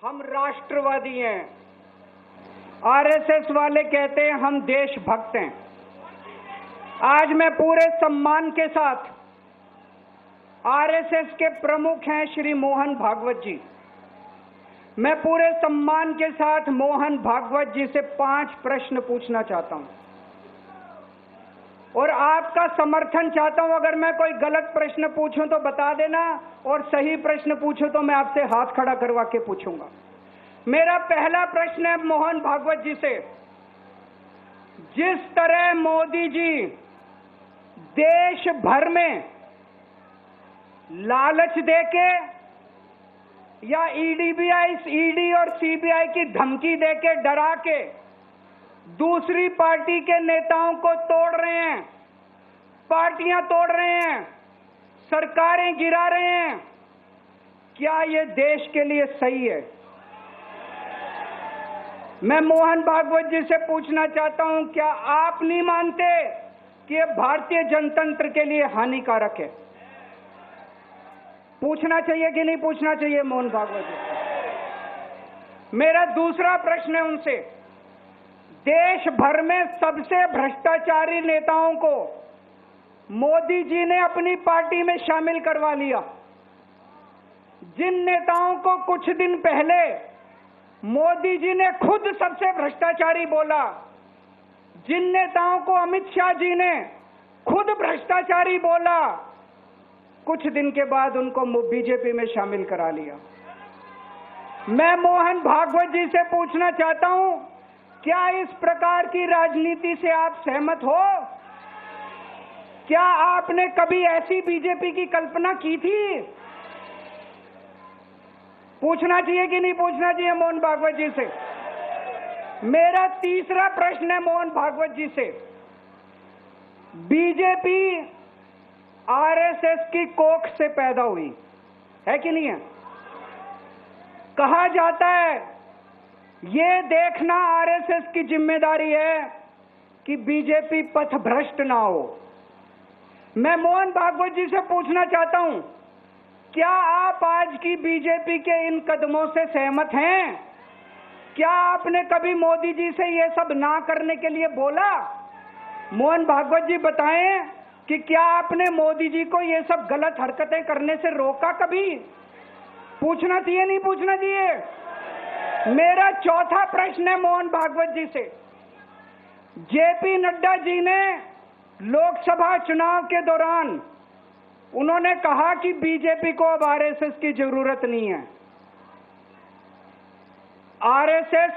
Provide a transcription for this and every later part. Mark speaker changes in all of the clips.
Speaker 1: हम राष्ट्रवादी हैं। आरएसएस वाले कहते हैं हम देशभक्त हैं। आज मैं पूरे सम्मान के साथ आरएसएस के प्रमुख हैं श्री मोहन भागवत जी, मैं पूरे सम्मान के साथ मोहन भागवत जी से 5 प्रश्न पूछना चाहता हूं और आपका समर्थन चाहता हूं। अगर मैं कोई गलत प्रश्न पूछूं तो बता देना और सही प्रश्न पूछूं तो मैं आपसे हाथ खड़ा करवा के पूछूंगा। मेरा पहला प्रश्न है मोहन भागवत जी से, जिस तरह मोदी जी देश भर में लालच देके या ईडी और सीबीआई की धमकी देके डरा के दूसरी पार्टी के नेताओं को तोड़ रहे हैं, पार्टियां तोड़ रहे हैं, सरकारें गिरा रहे हैं, क्या ये देश के लिए सही है? मैं मोहन भागवत जी से पूछना चाहता हूं, क्या आप नहीं मानते कि ये भारतीय जनतंत्र के लिए हानिकारक है? पूछना चाहिए कि नहीं पूछना चाहिए मोहन भागवत जी? मेरा दूसरा प्रश्न है उनसे, देश भर में सबसे भ्रष्टाचारी नेताओं को मोदी जी ने अपनी पार्टी में शामिल करवा लिया। जिन नेताओं को कुछ दिन पहले मोदी जी ने खुद सबसे भ्रष्टाचारी बोला, जिन नेताओं को अमित शाह जी ने खुद भ्रष्टाचारी बोला, कुछ दिन के बाद उनको बीजेपी में शामिल करा लिया। मैं मोहन भागवत जी से पूछना चाहता हूं, क्या इस प्रकार की राजनीति से आप सहमत हो? क्या आपने कभी ऐसी बीजेपी की कल्पना की थी? पूछना चाहिए कि नहीं पूछना चाहिए मोहन भागवत जी से? मेरा तीसरा प्रश्न है मोहन भागवत जी से, बीजेपी आरएसएस की कोख से पैदा हुई है कि नहीं है? कहा जाता है ये देखना आरएसएस की जिम्मेदारी है कि बीजेपी पथभ्रष्ट ना हो। मैं मोहन भागवत जी से पूछना चाहता हूं, क्या आप आज की बीजेपी के इन कदमों से सहमत हैं? क्या आपने कभी मोदी जी से ये सब ना करने के लिए बोला? मोहन भागवत जी बताएं कि क्या आपने मोदी जी को ये सब गलत हरकतें करने से रोका कभी? पूछना चाहिए नहीं पूछना चाहिए? मेरा चौथा प्रश्न है मोहन भागवत जी से, जेपी नड्डा जी ने लोकसभा चुनाव के दौरान उन्होंने कहा कि बीजेपी को अब आरएसएस की जरूरत नहीं है। आरएसएस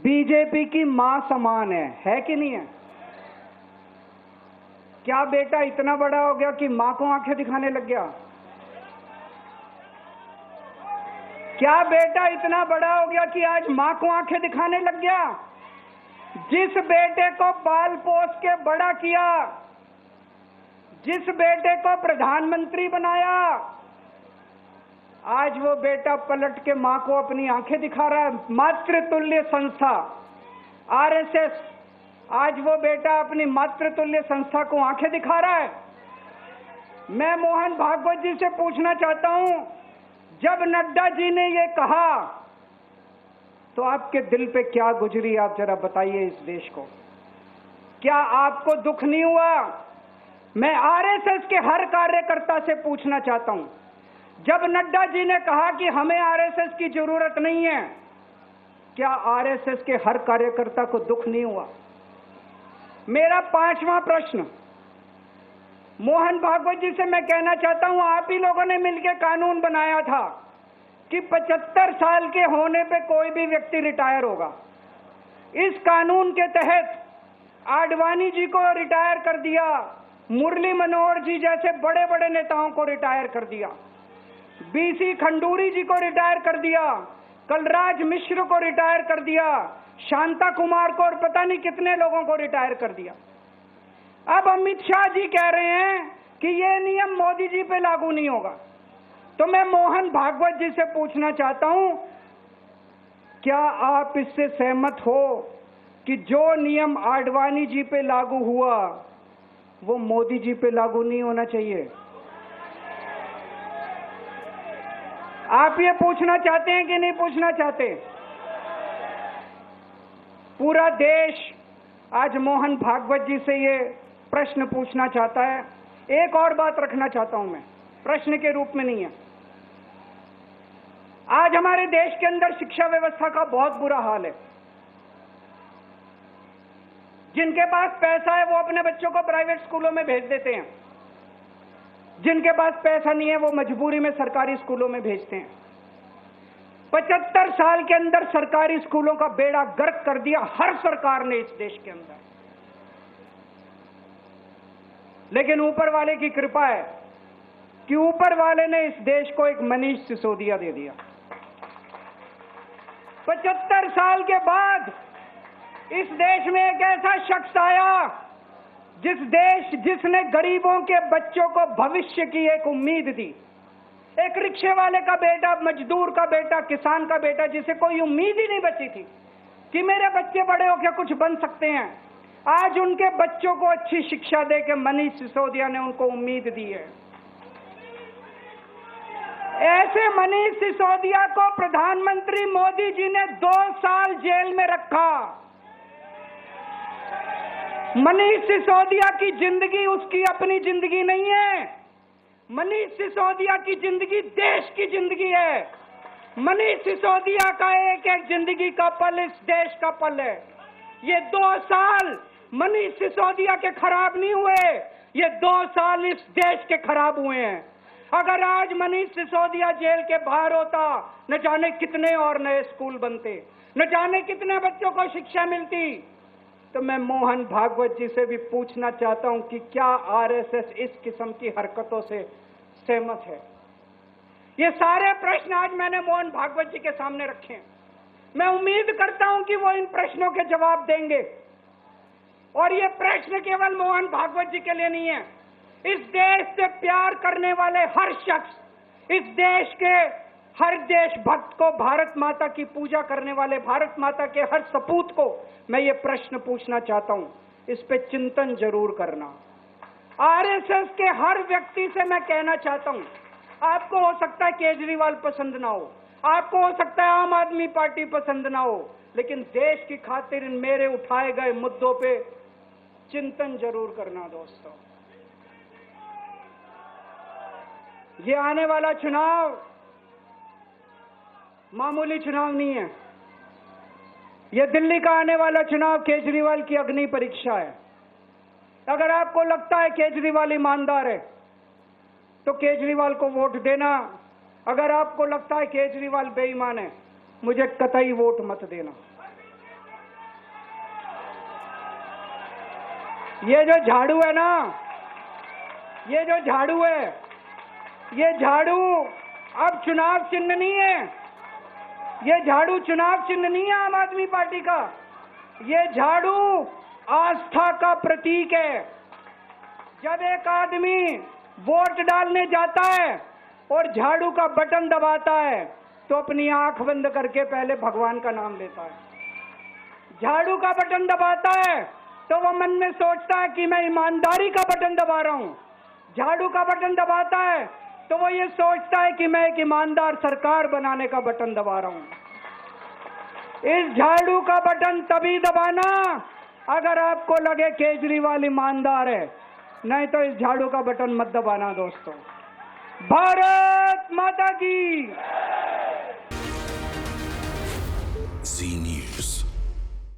Speaker 1: बीजेपी की मां समान है कि नहीं है? क्या बेटा इतना बड़ा हो गया कि मां को आंखें दिखाने लग गया? क्या बेटा इतना बड़ा हो गया कि आज मां को आंखें दिखाने लग गया? जिस बेटे को पाल पोस के बड़ा किया, जिस बेटे को प्रधानमंत्री बनाया, आज वो बेटा पलट के मां को अपनी आंखें दिखा रहा है। मातृतुल्य संस्था आरएसएस, आज वो बेटा अपनी मातृतुल्य संस्था को आंखें दिखा रहा है। मैं मोहन भागवत जी से पूछना चाहता हूं, जब नड्डा जी ने ये कहा तो आपके दिल पे क्या गुजरी, आप जरा बताइए इस देश को। क्या आपको दुख नहीं हुआ? मैं आरएसएस के हर कार्यकर्ता से पूछना चाहता हूं, जब नड्डा जी ने कहा कि हमें आरएसएस की जरूरत नहीं है, क्या आरएसएस के हर कार्यकर्ता को दुख नहीं हुआ? मेरा 5वां प्रश्न मोहन भागवत जी से मैं कहना चाहता हूं, आप ही लोगों ने मिलकर कानून बनाया था कि 75 साल के होने पे कोई भी व्यक्ति रिटायर होगा। इस कानून के तहत आडवाणी जी को रिटायर कर दिया, मुरली मनोहर जी जैसे बड़े बड़े नेताओं को रिटायर कर दिया, बीसी खंडूरी जी को रिटायर कर दिया, कलराज मिश्र को रिटायर कर दिया, शांता कुमार को और पता नहीं कितने लोगों को रिटायर कर दिया। अब अमित शाह जी कह रहे हैं कि ये नियम मोदी जी पे लागू नहीं होगा। तो मैं मोहन भागवत जी से पूछना चाहता हूं, क्या आप इससे सहमत हो कि जो नियम आडवाणी जी पे लागू हुआ वो मोदी जी पे लागू नहीं होना चाहिए? आप ये पूछना चाहते हैं कि नहीं पूछना चाहते? पूरा देश आज मोहन भागवत जी से ये प्रश्न पूछना चाहता है। एक और बात रखना चाहता हूं मैं, प्रश्न के रूप में नहीं है। आज हमारे देश के अंदर शिक्षा व्यवस्था का बहुत बुरा हाल है। जिनके पास पैसा है वो अपने बच्चों को प्राइवेट स्कूलों में भेज देते हैं, जिनके पास पैसा नहीं है वो मजबूरी में सरकारी स्कूलों में भेजते हैं। 75 साल के अंदर सरकारी स्कूलों का बेड़ा गर्क कर दिया हर सरकार ने इस देश के अंदर। लेकिन ऊपर वाले की कृपा है कि ऊपर वाले ने इस देश को एक मनीष सिसोदिया दे दिया। 75 साल के बाद इस देश में एक ऐसा शख्स आया जिसने गरीबों के बच्चों को भविष्य की एक उम्मीद दी। एक रिक्शे वाले का बेटा, मजदूर का बेटा, किसान का बेटा, जिसे कोई उम्मीद ही नहीं बची थी कि मेरे बच्चे बड़े होकर कुछ बन सकते हैं, आज उनके बच्चों को अच्छी शिक्षा देकर मनीष सिसोदिया ने उनको उम्मीद दी है। ऐसे मनीष सिसोदिया को प्रधानमंत्री मोदी जी ने 2 साल जेल में रखा। मनीष सिसोदिया की जिंदगी उसकी अपनी जिंदगी नहीं है। मनीष सिसोदिया की जिंदगी देश की जिंदगी है। मनीष सिसोदिया का एक एक जिंदगी का पल इस देश का पल है। ये 2 साल मनीष सिसोदिया के खराब नहीं हुए, ये 2 साल इस देश के खराब हुए हैं। अगर आज मनीष सिसोदिया जेल के बाहर होता, न जाने कितने और नए स्कूल बनते, न जाने कितने बच्चों को शिक्षा मिलती। तो मैं मोहन भागवत जी से भी पूछना चाहता हूं कि क्या आरएसएस इस किस्म की हरकतों से सहमत है? ये सारे प्रश्न आज मैंने मोहन भागवत जी के सामने रखे हैं। मैं उम्मीद करता हूं कि वो इन प्रश्नों के जवाब देंगे। और ये प्रश्न केवल मोहन भागवत जी के लिए नहीं है। इस देश से प्यार करने वाले हर शख्स, इस देश के हर देशभक्त को, भारत माता की पूजा करने वाले भारत माता के हर सपूत को मैं ये प्रश्न पूछना चाहता हूं। इस पे चिंतन जरूर करना। आरएसएस के हर व्यक्ति से मैं कहना चाहता हूं, आपको हो सकता है केजरीवाल पसंद ना हो, आपको हो सकता है आम आदमी पार्टी पसंद ना हो, लेकिन देश की खातिर इन मेरे उठाए गए मुद्दों पे चिंतन जरूर करना दोस्तों। ये आने वाला चुनाव मामूली चुनाव नहीं है। यह दिल्ली का आने वाला चुनाव केजरीवाल की अग्नि परीक्षा है। अगर आपको लगता है केजरीवाल ईमानदार है तो केजरीवाल को वोट देना। अगर आपको लगता है केजरीवाल बेईमान है, मुझे कतई वोट मत देना। ये जो झाड़ू है ना, ये जो झाड़ू है, ये झाड़ू अब चुनाव चिन्ह नहीं है। ये झाड़ू चुनाव चिन्ह नहीं है आम आदमी पार्टी का। ये झाड़ू आस्था का प्रतीक है। जब एक आदमी वोट डालने जाता है और झाड़ू का बटन दबाता है तो अपनी आंख बंद करके पहले भगवान का नाम लेता है। झाड़ू का बटन दबाता है तो वो मन में सोचता है कि मैं ईमानदारी का बटन दबा रहा हूं। झाड़ू का बटन दबाता है तो वो ये सोचता है कि मैं एक ईमानदार सरकार बनाने का बटन दबा रहा हूं। इस झाड़ू का बटन तभी दबाना अगर आपको लगे केजरीवाल ईमानदार है, नहीं तो इस झाड़ू का बटन मत दबाना दोस्तों। भारत माता की।
Speaker 2: जी न्यूज़।